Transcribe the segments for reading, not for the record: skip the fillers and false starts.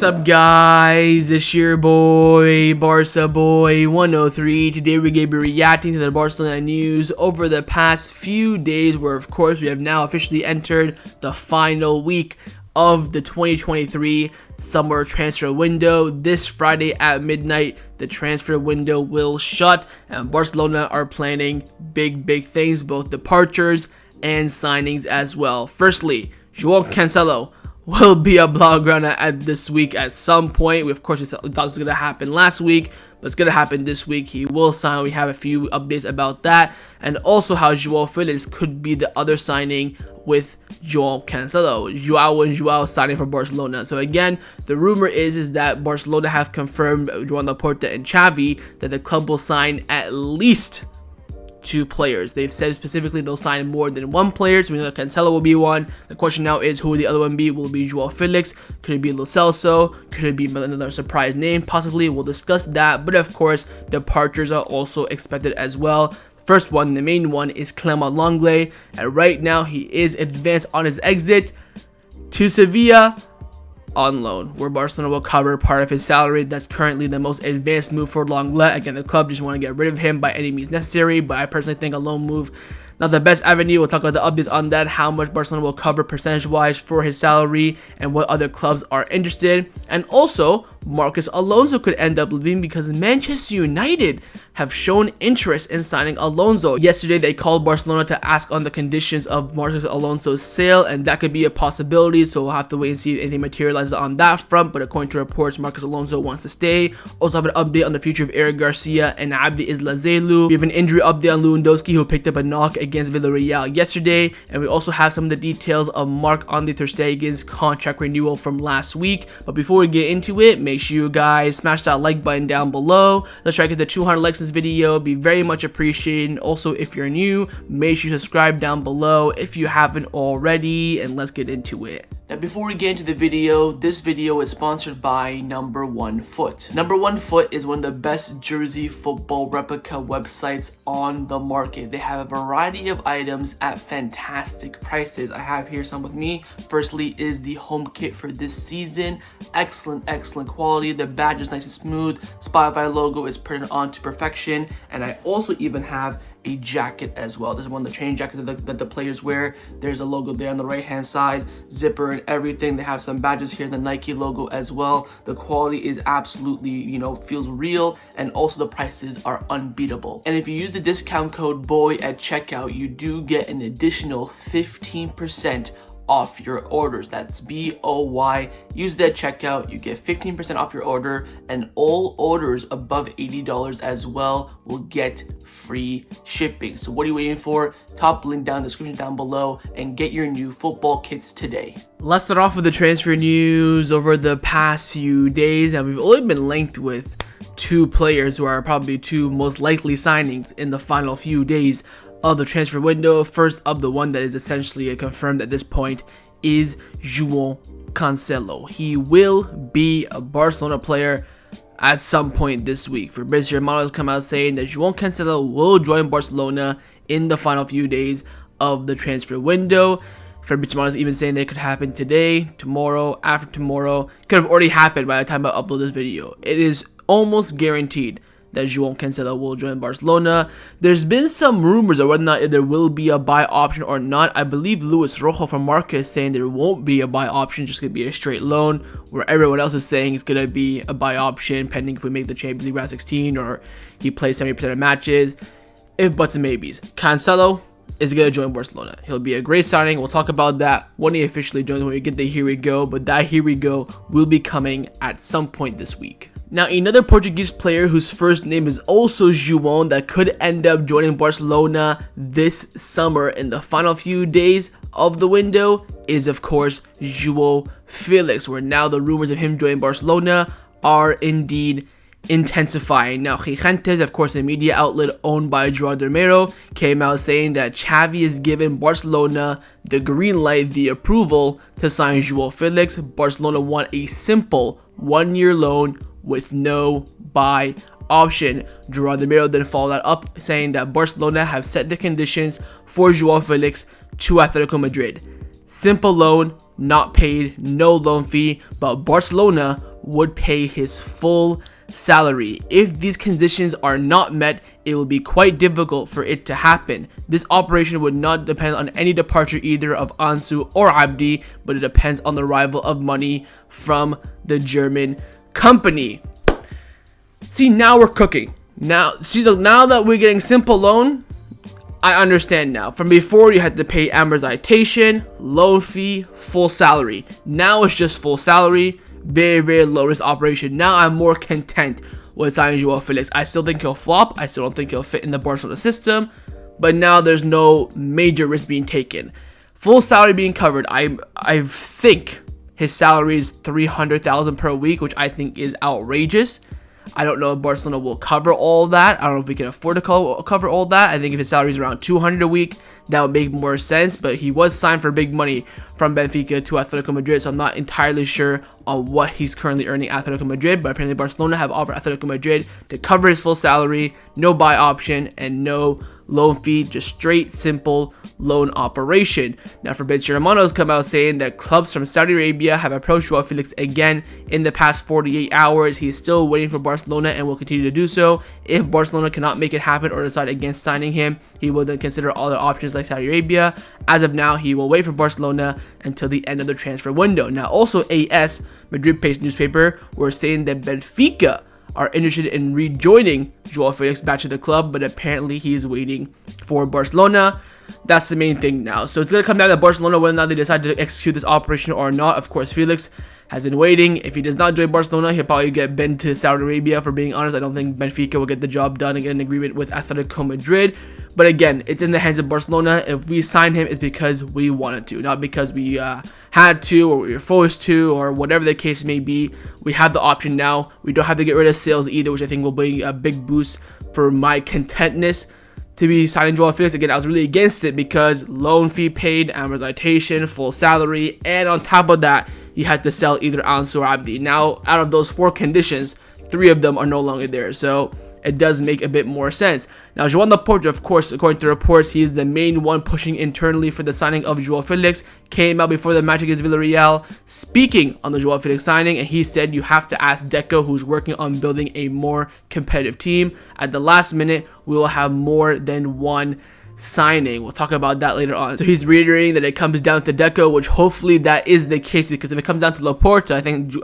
What's up, guys? It's your boy Barca Boy 103. Today we're going to be reacting to the Barcelona news over the past few days, where of course we have now officially entered the final week of the 2023 summer transfer window. This Friday at midnight, the transfer window will shut, and Barcelona are planning big things, both departures and signings as well. Firstly, Joao Cancelo will be a blaugrana at this week at some point. We of course thought it was going to happen last week, but it's going to happen this week. He will sign. We have a few updates about that, and also how Joao Felix could be the other signing with Joao Cancelo. Joao signing for Barcelona. So again, the rumor is that Barcelona have confirmed Joan Laporta and Xavi that the club will sign at least 2 players. They've said specifically they'll sign more than 1 player, so we know that Cancelo will be one. The question now is, who will the other one be? Will it be Joao Felix? Could it be Lo Celso? Could it be another surprise name? Possibly. We'll discuss that, but of course departures are also expected as well. First one, the main one, is Clement Lenglet, and right now he is advanced on his exit to Sevilla on loan, where Barcelona will cover part of his salary. That's currently the most advanced move for Lenglet. Again, the club just want to get rid of him by any means necessary, but I personally think a loan move not the best avenue. We'll talk about the updates on that, how much Barcelona will cover percentage-wise for his salary, and what other clubs are interested. And also, Marcos Alonso could end up leaving because Manchester United have shown interest in signing Alonso. Yesterday, they called Barcelona to ask on the conditions of Marcos Alonso's sale, and that could be a possibility, so we'll have to wait and see if anything materializes on that front. But according to reports, Marcos Alonso wants to stay. Also have an update on the future of Eric Garcia and Abde Ezzalzouli. We have an injury update on Lewandowski, who picked up a knock against Villarreal yesterday, and we also have some of the details of Marc-Andre ter Stegen's contract renewal from last week. But before we get into it, make sure you guys smash that like button down below. Let's try to get to 200 likes in this video. It'd be very much appreciated. And also, if you're new, make sure you subscribe down below if you haven't already, and let's get into it. Now, before we get into the video, this video is sponsored by Number One Foot. Number One Foot is one of the best jersey football replica websites on the market. They have a variety of items at fantastic prices. I have here some with me. Firstly is the home kit for this season. Excellent quality. The badge is nice and smooth. Spotify logo is printed on to perfection. And I also even have a jacket as well. This is one of the training jackets that the players wear. There's a logo there on the right hand side, zipper and everything. They have some badges here, the Nike logo as well. The quality is absolutely, feels real, and also the prices are unbeatable. And if you use the discount code BOY at checkout, you do get an additional 15% off your orders. That's BOY. Use that checkout, you get 15% off your order, and all orders above $80 as well will get free shipping. So what are you waiting for? Top link down in the description down below, and get your new football kits today. Let's start off with the transfer news over the past few days, and we've only been linked with 2 players who are probably 2 most likely signings in the final few days of the transfer window. First up, the one that is essentially confirmed at this point, is Joao Cancelo. He will be a Barcelona player at some point this week. Fabrizio Romano has come out saying that Joao Cancelo will join Barcelona in the final few days of the transfer window. Fabrizio Romano is even saying that it could happen today, tomorrow, after tomorrow. It could have already happened by the time I upload this video. It is almost guaranteed that Joao Cancelo will join Barcelona. There's been some rumors of whether or not there will be a buy option or not. I believe Luis Rojo from Marca is saying there won't be a buy option, just going to be a straight loan, where everyone else is saying it's going to be a buy option pending if we make the Champions League round 16 or he plays 70% of matches. If buts and maybes. Cancelo is going to join Barcelona. He'll be a great signing. We'll talk about that when he officially joins, when we get the here we go, but that here we go will be coming at some point this week. Now, another Portuguese player whose first name is also João that could end up joining Barcelona this summer in the final few days of the window is, of course, Joao Felix, where now the rumors of him joining Barcelona are indeed intensifying. Now, Gigantes, of course, a media outlet owned by Gerard Romero, came out saying that Xavi has given Barcelona the green light, the approval to sign Joao Felix. Barcelona want a simple 1-year loan with no buy option. Gerard Romero then followed that up, saying that Barcelona have set the conditions for Joao Felix to Atletico Madrid. Simple loan, not paid, no loan fee, but Barcelona would pay his full salary. If these conditions are not met, it will be quite difficult for it to happen. This operation would not depend on any departure either of Ansu or Abde, but it depends on the arrival of money from the German company. See, now we're cooking. Now that we're getting simple loan, I understand now. From before, you had to pay amortization, loan fee, full salary. Now it's just full salary, very, very low risk operation. Now I'm more content with signing Joao Felix. I still think he'll flop. I still don't think he'll fit in the Barcelona system. But now there's no major risk being taken. Full salary being covered. I think his salary is $300,000 per week, which I think is outrageous. I don't know if Barcelona will cover all that. I don't know if we can afford to cover all that. I think if his salary is around $200 a week, that would make more sense. But he was signed for big money from Benfica to Atletico Madrid, so I'm not entirely sure on what he's currently earning at Atletico Madrid. But apparently Barcelona have offered Atletico Madrid to cover his full salary, no buy option, and no loan fee, just straight, simple loan operation. Now, Fabrizio Romano has come out saying that clubs from Saudi Arabia have approached Joao Felix again in the past 48 hours. He's still waiting for Barcelona and will continue to do so. If Barcelona cannot make it happen or decide against signing him, he will then consider other options like Saudi Arabia. As of now, he will wait for Barcelona until the end of the transfer window. Now, also AS, Madrid-based newspaper, were saying that Benfica are interested in rejoining Joao Felix back to the club, but apparently he's waiting for Barcelona. That's the main thing now. So it's going to come down to Barcelona whether or not they decide to execute this operation or not. Of course, Felix has been waiting. If he does not join Barcelona, he'll probably get bent to Saudi Arabia. For being honest, I don't think Benfica will get the job done and get an agreement with Atletico Madrid. But again, it's in the hands of Barcelona. If we sign him, it's because we wanted to, not because we had to or we were forced to or whatever the case may be. We have the option now. We don't have to get rid of sales either, which I think will be a big boost for my contentness to be signing Joao Felix. Again, I was really against it because loan fee paid, amortization, full salary, and on top of that, you had to sell either Ansu or Abde. Now, out of those 4 conditions, 3 of them are no longer there. So it does make a bit more sense. Now, Joao Laporta, of course, according to reports, he is the main one pushing internally for the signing of Joao Felix. Came out before the match against Villarreal, speaking on the Joao Felix signing, and he said you have to ask Deco, who's working on building a more competitive team. At the last minute, we will have more than one signing. We'll talk about that later on. So he's reiterating that it comes down to Deco, which hopefully that is the case, because if it comes down to Laporta, I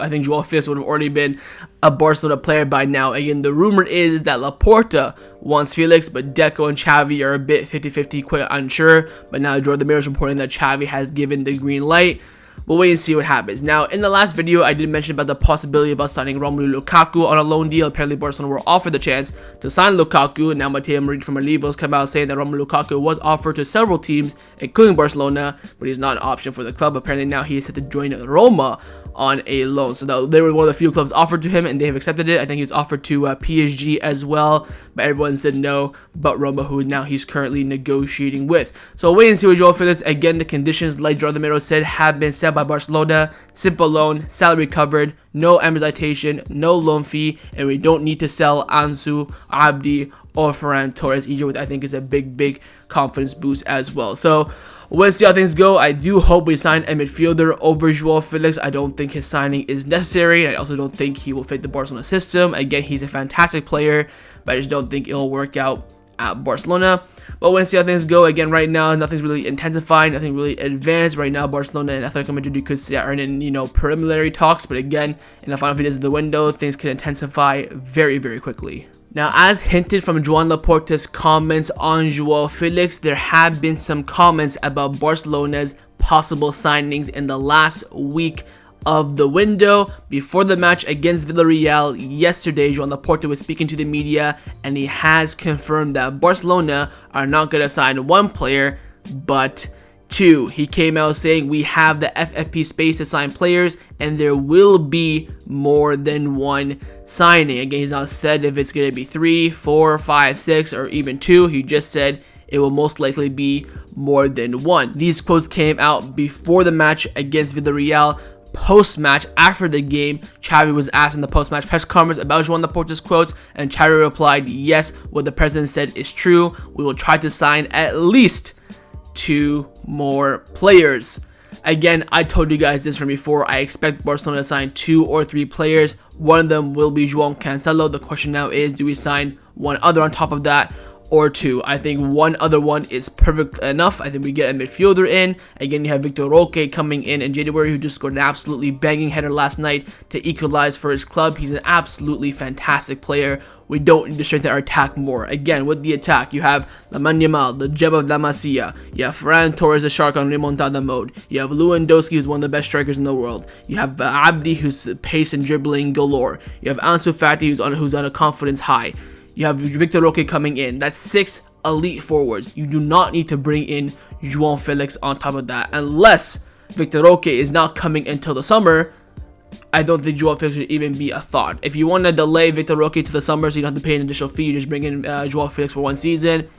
think Joao Felix would have already been a Barcelona player by now. Again, the rumor is that Laporta wants Felix, but Deco and Xavi are a bit 50-50, quite unsure. But now Jordan Mir is reporting that Xavi has given the green light. We'll wait and see what happens. Now, in the last video, I did mention about the possibility about signing Romelu Lukaku on a loan deal. Apparently, Barcelona were offered the chance to sign Lukaku. Now, Matteo Marin from Alivo has come out saying that Romelu Lukaku was offered to several teams, including Barcelona, but he's not an option for the club. Apparently, now he is set to join Roma on a loan. So they were one of the few clubs offered to him, and they have accepted it. I think he was offered to PSG as well, but everyone said no, but Roma, who now he's currently negotiating with. So wait and see what Joao Felix. Again, the conditions, like Jordan Romero said, have been set by Barcelona. Simple loan, salary covered, no amortization, no loan fee, and we don't need to sell Ansu, Abde, or Ferran Torres, which I think is a big confidence boost as well. So we'll see how things go. I do hope we sign a midfielder over Joao Felix. I don't think his signing is necessary. I also don't think he will fit the Barcelona system. Again, he's a fantastic player, but I just don't think it'll work out at Barcelona. But we'll see how things go. Again, right now, nothing's really intensifying, nothing really advanced. Right now, Barcelona and Atletico Madrid, you could say, are in, preliminary talks. But again, in the final few days of the window, things can intensify very quickly. Now, as hinted from Joan Laporta's comments on Joao Felix, there have been some comments about Barcelona's possible signings in the last week of the window. Before the match against Villarreal yesterday, Joan Laporta was speaking to the media, and he has confirmed that Barcelona are not going to sign 1 player, but 2. He came out saying we have the FFP space to sign players, and there will be more than 1 signing. Again, he's not said if it's going to be 3, 4, 5, 6, or even 2. He just said it will most likely be more than 1. These quotes came out before the match against Villarreal. Post-match, after the game, Xavi was asked in the post-match press conference about Joan Laporta's quotes, and Xavi replied, yes, what the president said is true. We will try to sign at least 2 more players. Again, I told you guys this from before. I expect Barcelona to sign 2 or 3 players. One of them will be Joao Cancelo. The question now is, do we sign one other on top of that, or 2? I think one other one is perfect enough. I think we get a midfielder in. Again, you have Victor Roque coming in January, who just scored an absolutely banging header last night to equalize for his club. He's an absolutely fantastic player. We don't need to strengthen our attack more. Again, with the attack, you have Lamine Yamal, the gem of La Masia. You have Ferran Torres, the shark on remontada mode. You have Lewandowski, who's one of the best strikers in the world. You have Abde, who's pace and dribbling galore. You have Ansu Fati, who's on a confidence high. You have Victor Roque coming in. That's 6 elite forwards. You do not need to bring in Joao Felix on top of that. Unless Victor Roque is not coming until the summer, I don't think Joao Felix should even be a thought. If you want to delay Victor Roque to the summer so you don't have to pay an additional fee, you just bring in Joao Felix for 1 season,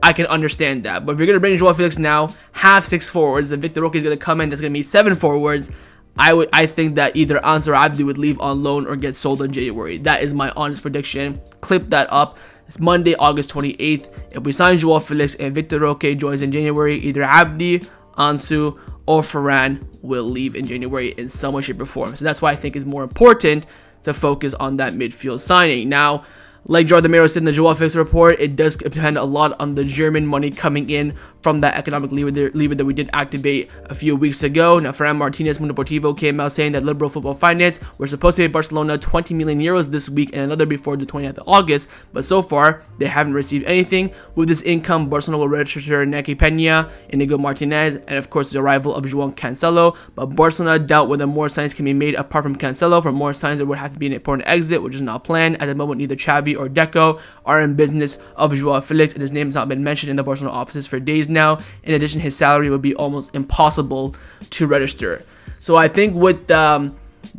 I can understand that. But if you're going to bring Joao Felix now, have 6 forwards, and Victor Roque is going to come in, that's going to be 7 forwards, I think that either Ansu or Abde would leave on loan or get sold in January. That is my honest prediction. Clip that up. It's Monday, August 28th. If we sign Joao Felix and Victor Roque joins in January, either Abde, Ansu, or Ferran will leave in January in some way, shape, or form. So that's why I think it's more important to focus on that midfield signing. Now, like Jordan Mero said in the Joao Felix report, it does depend a lot on the German money coming in from that economic lever that we did activate a few weeks ago. Now, Ferran Martinez from Deportivo came out saying that Liberal Football Finance were supposed to pay Barcelona 20 million euros this week and another before the 20th of August, but so far, they haven't received anything. With this income, Barcelona will register Naki Peña, Inigo Martinez, and of course the arrival of Joao Cancelo, but Barcelona doubt whether more signs can be made apart from Cancelo. For more signs, there would have to be an important exit, which is not planned. At the moment, neither Xavi or Deco are in business of Joao Felix, and his name has not been mentioned in the Barcelona offices for days now. In addition, his salary would be almost impossible to register. So I think with the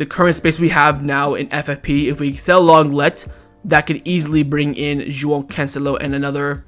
current space we have now in FFP, if we sell Lenglet, that could easily bring in Joao Cancelo and another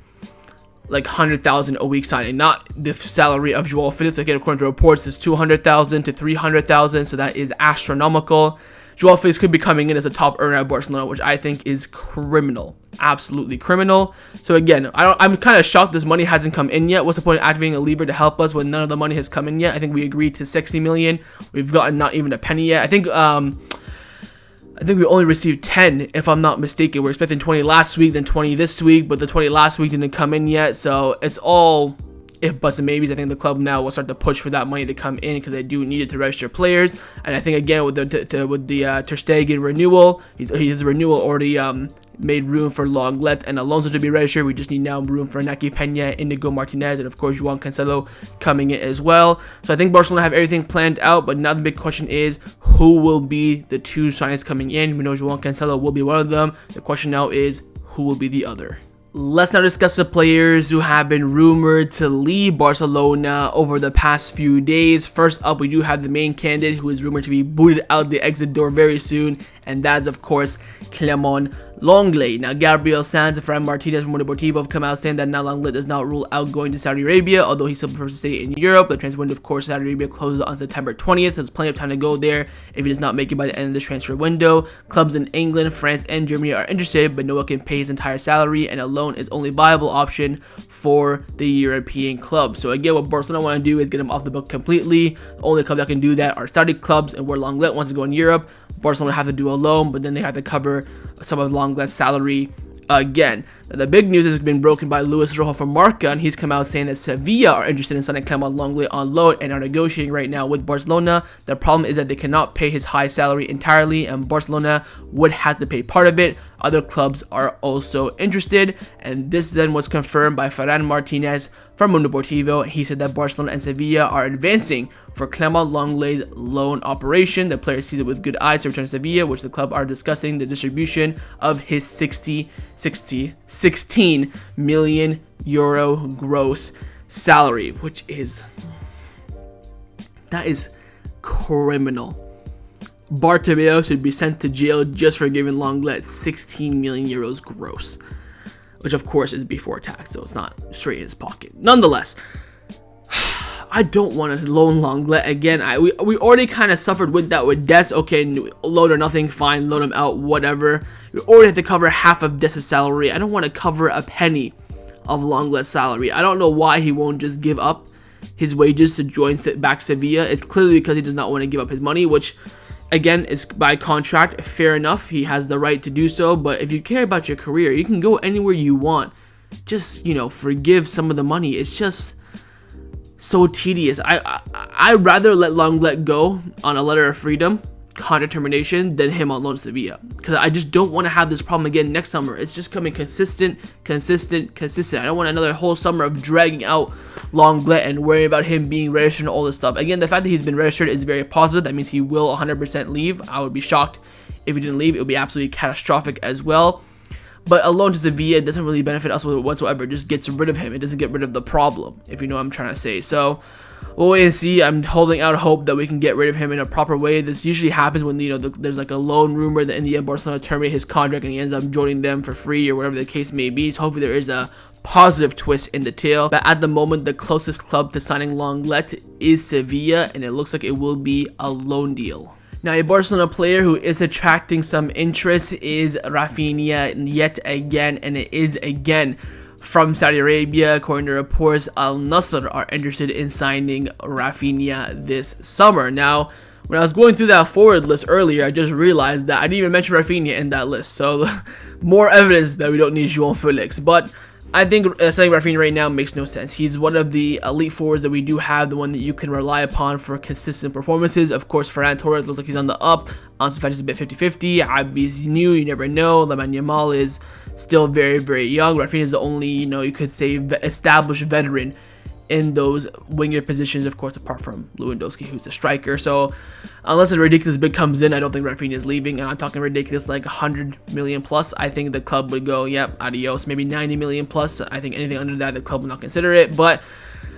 like 100,000 a week signing. Not the salary of Joao Felix. Again, according to reports, it's 200,000 to 300,000, so that is astronomical. Joao Felix could be coming in as a top earner at Barcelona, which I think is criminal. Absolutely criminal. So again, I'm kind of shocked this money hasn't come in yet. What's the point of activating a lever to help us when none of the money has come in yet? I think we agreed to 60 million. We've gotten not even a penny yet. I think we only received 10, if I'm not mistaken. We're expecting 20 last week, then 20 this week, but the 20 last week didn't come in yet. So it's all if buts and maybes. I think the club now will start to push for that money to come in because they do need it to register players. And I think again with the Ter Stegen renewal, his renewal already made room for Lenglet and Alonso to be registered. We just need now room for Naki Peña, Inigo Martinez, and of course Joao Cancelo coming in as well. So I think Barcelona have everything planned out, but now the big question is who will be the 2 signings coming in. We know Joao Cancelo will be one of them. The question now is who will be the other. Let's now discuss the players who have been rumored to leave Barcelona over the past few days. First up, we do have the main candidate who is rumored to be booted out the exit door very soon, and that's of course Clement Lenglet. Now, Gabriel Sanz and Ferran Martinez from Deportivo have come out saying that now Lenglet does not rule out going to Saudi Arabia, although he still prefers to stay in Europe. The transfer window, of course, Saudi Arabia closes on September 20th, so there's plenty of time to go there if he does not make it by the end of this transfer window. Clubs in England, France, and Germany are interested, but no one can pay his entire salary, and a loan is only viable option for the European clubs. So again, what Barcelona want to do is get him off the book completely. The only club that can do that are Saudi clubs, and where Lenglet wants to go in Europe, Barcelona have to do a loan, but then they have to cover some of Lenglet's salary again. Now, the big news has been broken by Luis Rojo from Marca, and he's come out saying that Sevilla are interested in signing Clement Lenglet on loan and are negotiating right now with Barcelona. The problem is that they cannot pay his high salary entirely, and Barcelona would have to pay part of it. Other clubs are also interested, and this then was confirmed by Ferran Martinez from Mundo Deportivo. He said that Barcelona and Sevilla are advancing for Clement Lenglet's loan operation. The player sees it with good eyes to return to Sevilla, which the club are discussing the distribution of his 16 million euro gross salary, which is criminal. Bartomeu should be sent to jail just for giving Lenglet 16 million euros gross, which of course is before tax, so it's not straight in his pocket. Nonetheless, I don't want to loan Lenglet again. We already kind of suffered with that with Des. Okay, loan or nothing, fine, loan him out, whatever. We already have to cover half of Des' salary. I don't want to cover a penny of Lenglet's salary. I don't know why he won't just give up his wages to join back Sevilla. It's clearly because he does not want to give up his money, which again is by contract. Fair enough, he has the right to do so. But if you care about your career, you can go anywhere you want. Just, you know, forgive some of the money. It's just so tedious. I'd rather let Lenglet go on a letter of freedom, contract termination, than him on loan to Sevilla, because I just don't want to have this problem again next summer. It's just coming consistent. I don't want another whole summer of dragging out Lenglet and worrying about him being registered and all this stuff. Again, the fact that he's been registered is very positive. That means he will 100% leave. I would be shocked if he didn't leave. It would be absolutely catastrophic as well. But a loan to Sevilla doesn't really benefit us whatsoever. It just gets rid of him. It doesn't get rid of the problem, if you know what I'm trying to say. So we'll wait and see. I'm holding out hope that we can get rid of him in a proper way. This usually happens when, you know, there's like a loan rumor that in the end Barcelona terminate his contract and he ends up joining them for free or whatever the case may be. So hopefully there is a positive twist in the tale. But at the moment, the closest club to signing Lenglet is Sevilla, and it looks like it will be a loan deal. Now, a Barcelona player who is attracting some interest is Raphinha yet again, and it is again from Saudi Arabia. According to reports, Al Nassr are interested in signing Raphinha this summer. Now, when I was going through that forward list earlier, I just realized that I didn't even mention Raphinha in that list. So, more evidence that we don't need Joao Felix. But I think signing Raphinha right now makes no sense. He's one of the elite forwards that we do have, the one that you can rely upon for consistent performances. Of course, Ferran Torres looks like he's on the up. Ansu Fati is a bit 50-50. Abde's new, you never know. Lamine Yamal is still very, very young. Raphinha is the only, you know, you could say established veteran in those winger positions, of course, apart from Lewandowski, who's a striker. So unless a ridiculous bid comes in, I don't think Raphinha is leaving. And I'm talking ridiculous, like 100 million plus. I think the club would go, yep, adios. Maybe 90 million plus. I think anything under that, the club will not consider it. But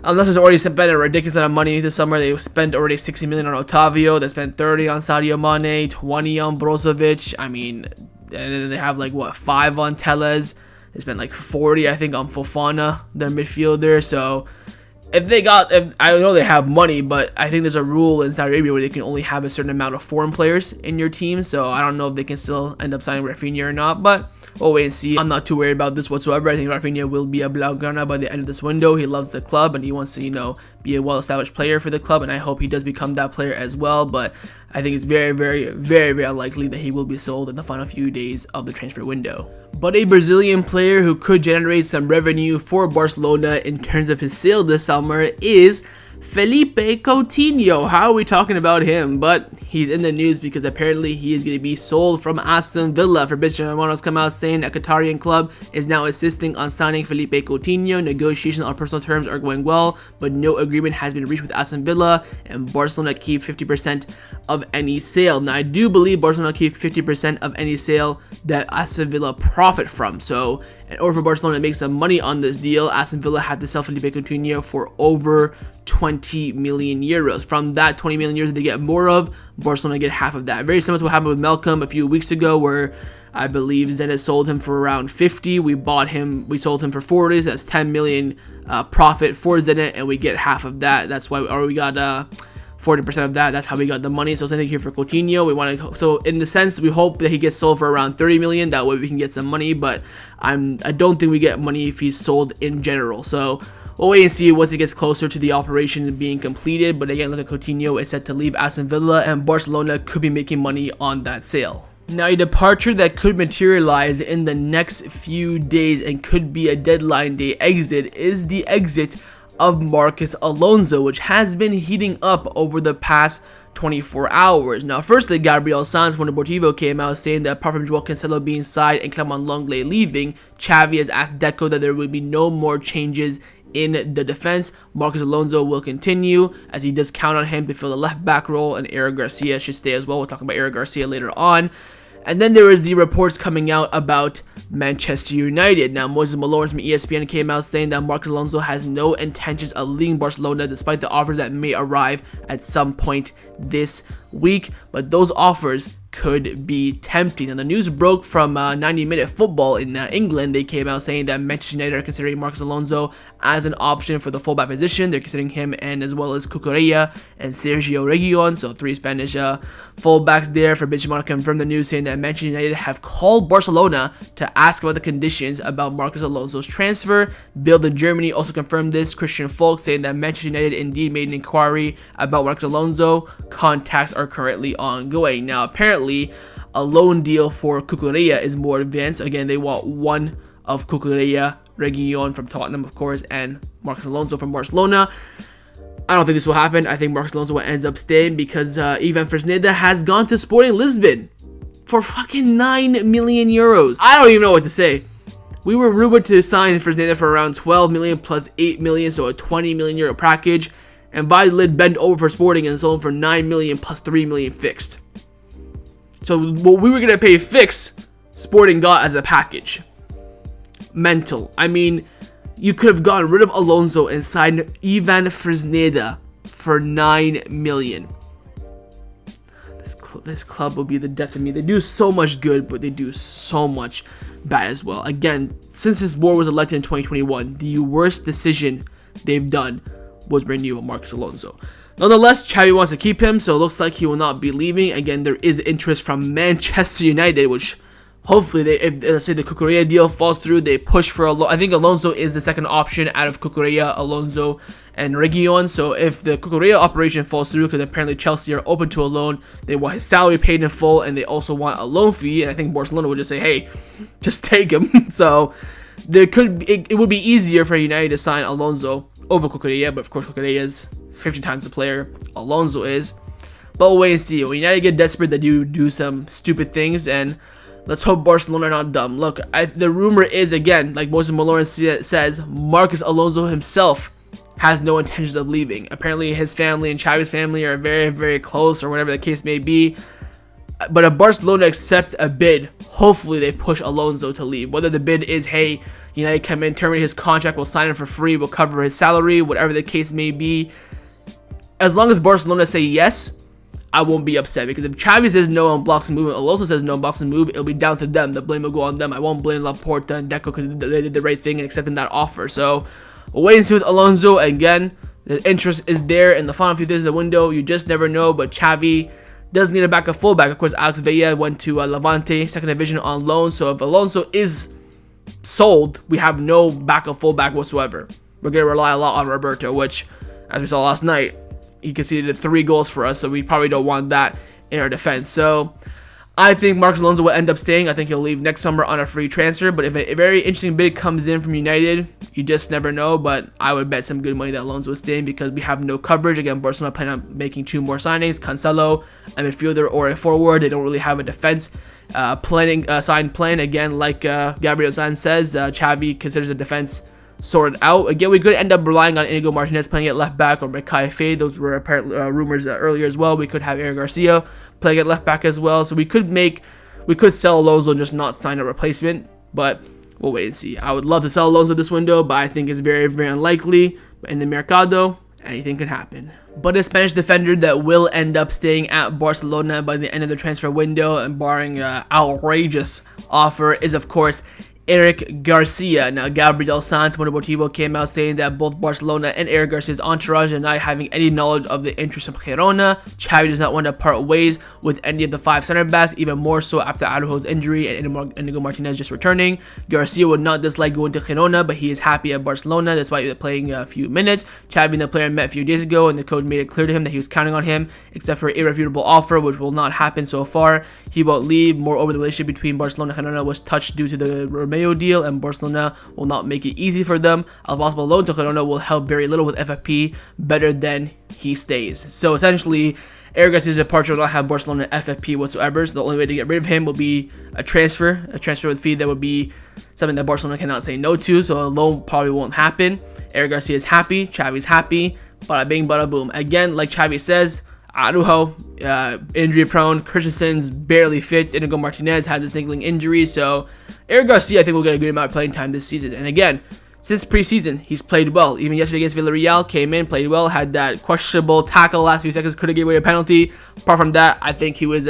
unless there's already spent a ridiculous amount of money this summer, they spent already 60 million on Otavio. They spent 30 on Sadio Mane, 20 on Brozovic. I mean, and then they have like what, 5 on Tellez. They spent like 40, I think, on Fofana, their midfielder. So if I know they have money, but I think there's a rule in Saudi Arabia where they can only have a certain amount of foreign players in your team. So I don't know if they can still end up signing Raphinha or not, but we'll wait and see. I'm not too worried about this whatsoever. I think Raphinha will be a Blaugrana by the end of this window. He loves the club and he wants to, you know, be a well-established player for the club, and I hope he does become that player as well. But I think it's very, very, very, very unlikely that he will be sold in the final few days of the transfer window. But a Brazilian player who could generate some revenue for Barcelona in terms of his sale this summer is Philippe Coutinho. How are we talking about him? But he's in the news because apparently he is going to be sold from Aston Villa. Fabrizio Romano's come out saying a Qatarian club is now insisting on signing Philippe Coutinho. Negotiations on personal terms are going well, but no agreement has been reached with Aston Villa, and Barcelona keep 50% of any sale. Now, I do believe Barcelona keep 50% of any sale that Aston Villa profit from. So, in order for Barcelona to make some money on this deal, Aston Villa had to sell Philippe Coutinho for over 20 million euros. From that 20 million euros that they get more of, Barcelona get half of that. Very similar to what happened with Malcolm a few weeks ago, where I believe Zenit sold him for around 50. We sold him for 40. So that's 10 million profit for Zenit, and we get half of that. That's why, or we got 40% of that. That's how we got the money. So same thing here for Coutinho. We want to, so in the sense, we hope that he gets sold for around 30 million. That way we can get some money, but I don't think we get money if he's sold in general. So we'll wait and see once it gets closer to the operation being completed. But again, look at Coutinho is set to leave Aston Villa, and Barcelona could be making money on that sale. Now, a departure that could materialize in the next few days and could be a deadline day exit is the exit of Marcos Alonso, which has been heating up over the past 24 hours. Now, firstly, Gabriel Sanz from Deportivo came out saying that apart from Joao Cancelo being signed and Clement Lenglet leaving, Xavi has asked Deco that there will be no more changes in the defense. Marcos Alonso will continue, as he does count on him to fill the left back role, and Eric Garcia should stay as well. We'll talk about Eric Garcia later on. And then there is the reports coming out about Manchester United. Now, Moses Malone from ESPN came out saying that Marcos Alonso has no intentions of leaving Barcelona despite the offers that may arrive at some point this week. But those offers could be tempting. And the news broke from 90-minute football in England. They came out saying that Manchester United are considering Marcos Alonso as an option for the fullback position. They're considering him, and as well as Cucurella and Sergio Reguilon, so 3 Spanish fullbacks there. For Bichimana confirmed the news, saying that Manchester United have called Barcelona to ask about the conditions about Marcos Alonso's transfer. Bild in Germany also confirmed this. Christian Folk saying that Manchester United indeed made an inquiry about Marcos Alonso. Contacts are currently ongoing. Now, apparently, a loan deal for Cucurella is more advanced. Again, they want one of Cucurella, Reguilon from Tottenham, of course, and Marcos Alonso from Barcelona. I don't think this will happen. I think Marcos Alonso ends up staying because Ivan Fresneda has gone to Sporting Lisbon for fucking 9 million euros. I don't even know what to say. We were rumored to sign Fresneda for around 12 million plus 8 million, so a 20 million euro package. And by the lid, bent over for Sporting and sold him for 9 million plus 3 million fixed. So what we were going to pay fixed, Sporting got as a package. Mental. I mean, you could have gotten rid of Alonso and signed Ivan Fresneda for 9 million. This club will be the death of me. They do so much good, but they do so much bad as well. Again, since this board was elected in 2021, the worst decision they've done was Renewal Marcos Alonso. Nonetheless, Xavi wants to keep him, so it looks like he will not be leaving. Again, there is interest from Manchester United, which hopefully, if let's say the Cucurella deal falls through, they push for I think Alonso is the second option out of Cucurella, Alonso, and Reguilon. So if the Cucurella operation falls through, because apparently Chelsea are open to a loan, they want his salary paid in full, and they also want a loan fee. And I think Barcelona would just say, "Hey, just take him." So there it would be easier for United to sign Alonso over Cucurella, but of course Cucurella is 50 times the player Alonso is. But we'll wait and see. When United get desperate, they do some stupid things, and let's hope Barcelona are not dumb. Look, the rumor is, again, like Moses Malone says, Marcos Alonso himself has no intentions of leaving. Apparently his family and Xavi's family are very, very close, or whatever the case may be. But if Barcelona accept a bid, hopefully they push Alonso to leave. Whether the bid is, hey, United come in, terminate his contract, we'll sign him for free, we'll cover his salary, whatever the case may be. As long as Barcelona say yes, I won't be upset, because if Xavi says no and blocks the move, and Alonso says no and blocks the move, it'll be down to them. The blame will go on them. I won't blame Laporta and Deco because they did the right thing in accepting that offer. So we'll wait and see with Alonso. Again, the interest is there in the final few days of the window. You just never know, but Xavi does need a backup fullback. Of course, Alex Villa went to Levante, second division on loan. So if Alonso is sold, we have no backup fullback whatsoever. We're going to rely a lot on Roberto, which, as we saw last night, he conceded 3 goals for us, so we probably don't want that in our defense. So I think Marcos Alonso will end up staying. I think he'll leave next summer on a free transfer. But if a very interesting bid comes in from United, you just never know. But I would bet some good money that Alonso is staying, because we have no coverage. Again, Barcelona plan on making 2 more signings. Cancelo, a midfielder or a forward. They don't really have a defense signed plan. Again, like Gabriel Sanz says, Xavi considers the defense sorted out. Again, we could end up relying on Inigo Martinez playing at left back, or Mekhi Faye. Those were apparent rumors earlier as well. We could have Eric Garcia playing at left back as well. So we could sell Alonso and just not sign a replacement, but we'll wait and see. I would love to sell Alonso this window, but I think it's very, very unlikely. In the Mercado, anything can happen. But a Spanish defender that will end up staying at Barcelona by the end of the transfer window, and barring outrageous offer, is of course Eric Garcia. Now, Gabriel Sanz Monomotivo came out saying that both Barcelona and Eric Garcia's entourage are not having any knowledge of the interest of Girona. Xavi does not want to part ways with any of the 5 center backs, even more so after Araujo's injury and Inigo Martinez just returning. Garcia would not dislike going to Girona, but he is happy at Barcelona despite playing a few minutes. Xavi and the player met a few days ago, and the coach made it clear to him that he was counting on him, except for an irrefutable offer, which will not happen so far. He won't leave. Moreover, the relationship between Barcelona and Girona was touched due to the Romeo deal, and Barcelona will not make it easy for them. A possible loan to Girona will help very little with FFP, better than he stays. So essentially, Eric Garcia's departure will not have Barcelona FFP whatsoever, so the only way to get rid of him will be a transfer with fee. That would be something that Barcelona cannot say no to, so a loan probably won't happen. Eric Garcia is happy, Xavi's happy, bada bing, bada boom. Again, like Xavi says, Araujo, injury prone. Christensen's barely fit. Inigo Martinez has a niggling injury. So Eric Garcia, I think, will get a good amount of playing time this season. And again, since preseason, he's played well. Even yesterday against Villarreal, came in, played well, had that questionable tackle last few seconds, could have given away a penalty. Apart from that, I think he was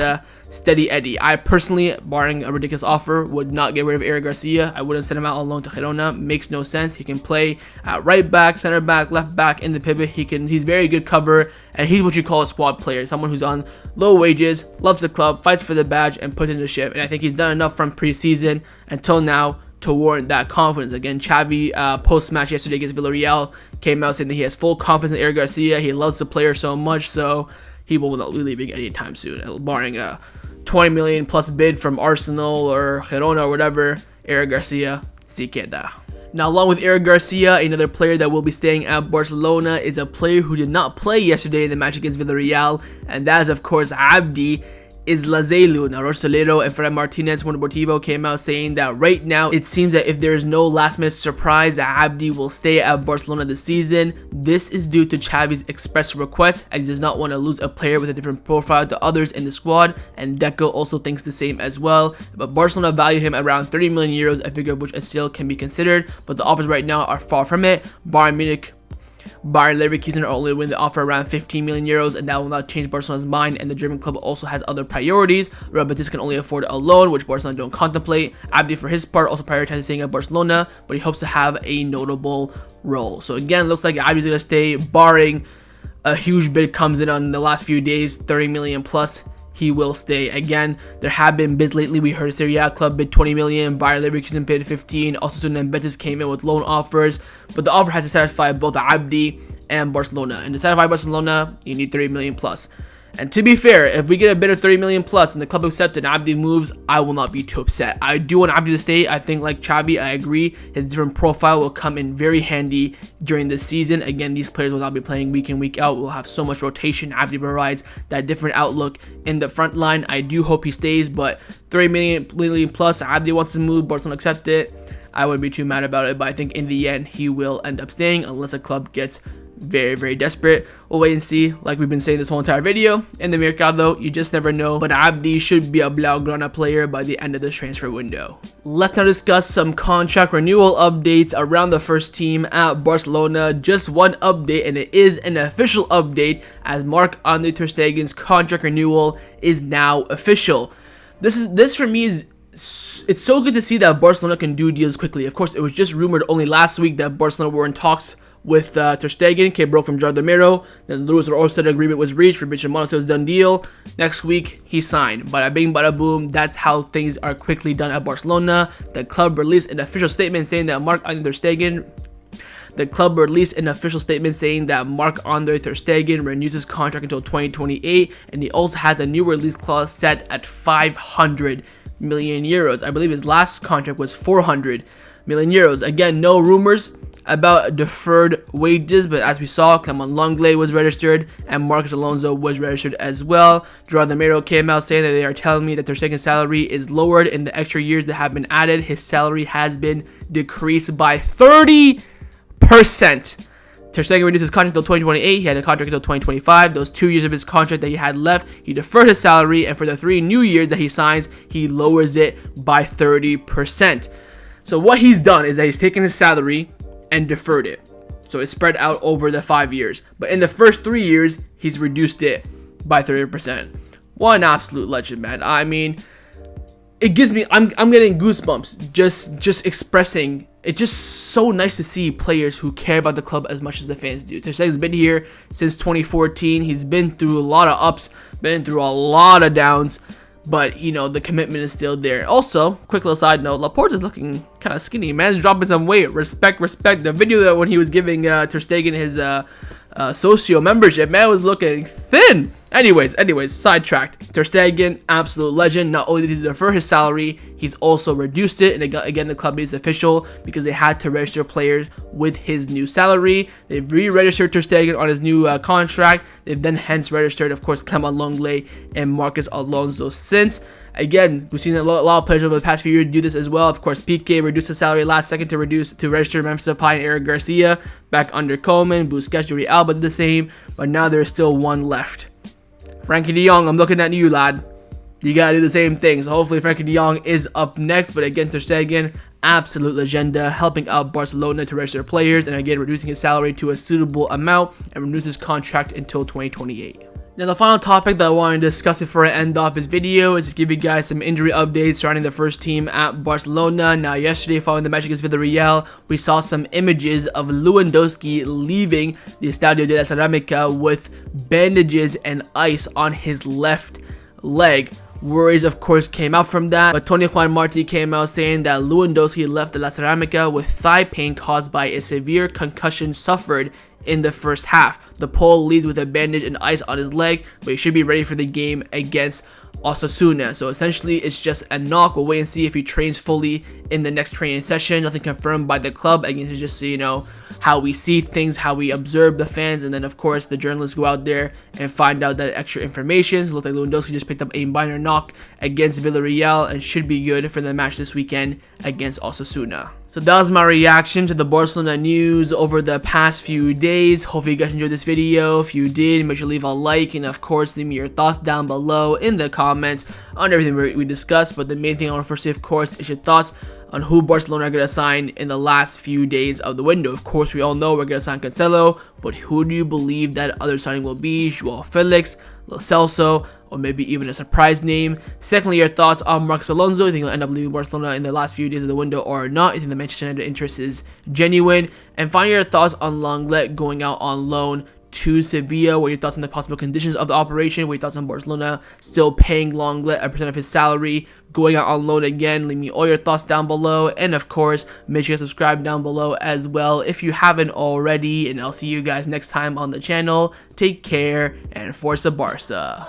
steady Eddie. I personally, barring a ridiculous offer, would not get rid of Eric Garcia. I wouldn't send him out on loan to Girona. Makes no sense. He can play at right back, center back, left back, in the pivot. He's very good cover, and he's what you call a squad player. Someone who's on low wages, loves the club, fights for the badge, and puts in the ship. And I think he's done enough from preseason until now to warrant that confidence. Again, Xavi, post-match yesterday against Villarreal, came out saying that he has full confidence in Eric Garcia. He loves the player so much, so he will not be leaving anytime soon, barring a 20 million plus bid from Arsenal or Girona or whatever. Eric Garcia, si queda. Now, along with Eric Garcia, another player that will be staying at Barcelona is a player who did not play yesterday in the match against Villarreal, and that is, of course, Abde Ezzalzouli. Now, Rostolero and Fred Martinez from Deportivo came out saying that right now it seems that if there is no last-minute surprise, Abde will stay at Barcelona this season. This is due to Xavi's express request, and he does not want to lose a player with a different profile to others in the squad, and Deco also thinks the same as well. But Barcelona value him around 30 million euros, a figure of which still can be considered, but the offers right now are far from it. Bayern Munich, Bayer Leverkusen are only willing to offer around 15 million euros, and that will not change Barcelona's mind, and the German club also has other priorities. Real Betis can only afford a loan, which Barcelona don't contemplate. Abde, for his part, also prioritizes staying at Barcelona, but he hopes to have a notable role. So again, looks like Abde's going to stay, barring a huge bid comes in on the last few days, 30 million plus. He will stay. Again, there have been bids lately. We heard Serie A club bid 20 million, Bayer Leverkusen bid 15, also and Betis came in with loan offers, but the offer has to satisfy both Abde and Barcelona, and to satisfy Barcelona, you need 30 million plus. And to be fair, if we get a bid of 30 million plus and the club accepted and Abde moves, I will not be too upset. I do want Abde to stay. I think, like Xavi, I agree, his different profile will come in very handy during this season. Again, these players will not be playing week in, week out. We'll have so much rotation. Abde provides that different outlook in the front line. I do hope he stays, but 30 million plus, Abde wants to move, Barcelona accept it. I wouldn't be too mad about it, but I think in the end, he will end up staying unless a club gets very, very desperate. We'll wait and see. Like we've been saying this whole entire video, in the Mercado, you just never know, but Abde should be a Blaugrana player by the end of this transfer window. Let's now discuss some contract renewal updates around the first team at Barcelona. Just one update, and it is an official update, as Marc-Andre ter Stegen's contract renewal is now official. This for me is, it's so good to see that Barcelona can do deals quickly. Of course, it was just rumored only last week that Barcelona were in talks with ter Stegen. Came broke from Jardimero. Then Luis Orsa agreement was reached. Fabrizio Monaco's done deal. Next week he signed. Bada bing, bada boom. That's how things are quickly done at Barcelona. The club released an official statement saying that Marc-Andre ter Stegen renews his contract until 2028, and he also has a new release clause set at 500 million euros. I believe his last contract was 400 million euros. Again, no rumors about deferred wages, but as we saw, Clement Lenglet was registered and Marcos Alonso was registered as well. Jardimero came out saying that they are telling me that their second salary is lowered in the extra years that have been added. His salary has been decreased by 30%. Ter Stegen reduced his contract until 2028. He had a contract until 2025. Those 2 years of his contract that he had left, he deferred his salary, and for the 3 new years that he signs, he lowers it by 30%. So what he's done is that he's taken his salary and deferred it, so it's spread out over the 5 years. But in the first 3 years, he's reduced it by 30%. What an absolute legend, man! I mean, it gives me, I'm getting goosebumps just expressing. It's just so nice to see players who care about the club as much as the fans do. Ter Stegen's been here since 2014. He's been through a lot of ups, been through a lot of downs, but you know, the commitment is still there. Also, quick little side note, Laporta is looking kind of skinny. Man's dropping some weight. Respect. The video that when he was giving ter Stegen his socio membership, man was looking thin. Anyways, sidetracked. Ter Stegen, absolute legend. Not only did he defer his salary, he's also reduced it. And again, the club is official because they had to register players with his new salary. They've re-registered ter Stegen on his new contract. They've then hence registered, of course, Clement Lenglet and Marcos Alonso since. Again, we've seen a lot of players over the past few years do this as well. Of course, Piqué reduced his salary last second to register Memphis Depay and Eric Garcia back under Coleman. Busquets, Jordi Alba did the same, but now there's still one left. Frankie de Jong, I'm looking at you, lad. You gotta do the same thing. So hopefully Frankie de Jong is up next. But again, ter Stegen, absolute legenda, helping out Barcelona to register players, and again reducing his salary to a suitable amount and renews his contract until 2028. Now, the final topic that I want to discuss before I end off this video is to give you guys some injury updates surrounding the first team at Barcelona. Now, yesterday, following the match against Villarreal, we saw some images of Lewandowski leaving the Estadio de la Ceramica with bandages and ice on his left leg. Worries, of course, came out from that, but Tony Juan Martí came out saying that Lewandowski left the La Ceramica with thigh pain caused by a severe concussion suffered in the first half. The Pole leads with a bandage and ice on his leg, but he should be ready for the game against Osasuna. So essentially, it's just a knock. We'll wait and see if he trains fully in the next training session. Nothing confirmed by the club. Again, it's just, you know, how we see things, how we observe the fans, and then of course the journalists go out there and find out that extra information. It looks like Lewandowski just picked up a minor knock against Villarreal and should be good for the match this weekend against Osasuna. So that was my reaction to the Barcelona news over the past few days. Hopefully you guys enjoyed this video. If you did, make sure to leave a like, and of course leave me your thoughts down below in the comments on everything we discussed. But the main thing I want to first say, of course, is your thoughts on who Barcelona are going to sign in the last few days of the window. Of course, we all know we're going to sign Cancelo, but who do you believe that other signing will be? Joao Felix, Lo Celso, or maybe even a surprise name? Secondly, your thoughts on Marcos Alonso. You think he'll end up leaving Barcelona in the last few days of the window or not? You think the Manchester United interest is genuine? And finally, your thoughts on Lenglet going out on loan to Sevilla. What are your thoughts on the possible conditions of the operation? What are your thoughts on Barcelona still paying Lenglet a percent of his salary, going out on loan again? Leave me all your thoughts down below, and of course make sure to subscribe down below as well if you haven't already, and I'll see you guys next time on the channel. Take care and Forza Barca.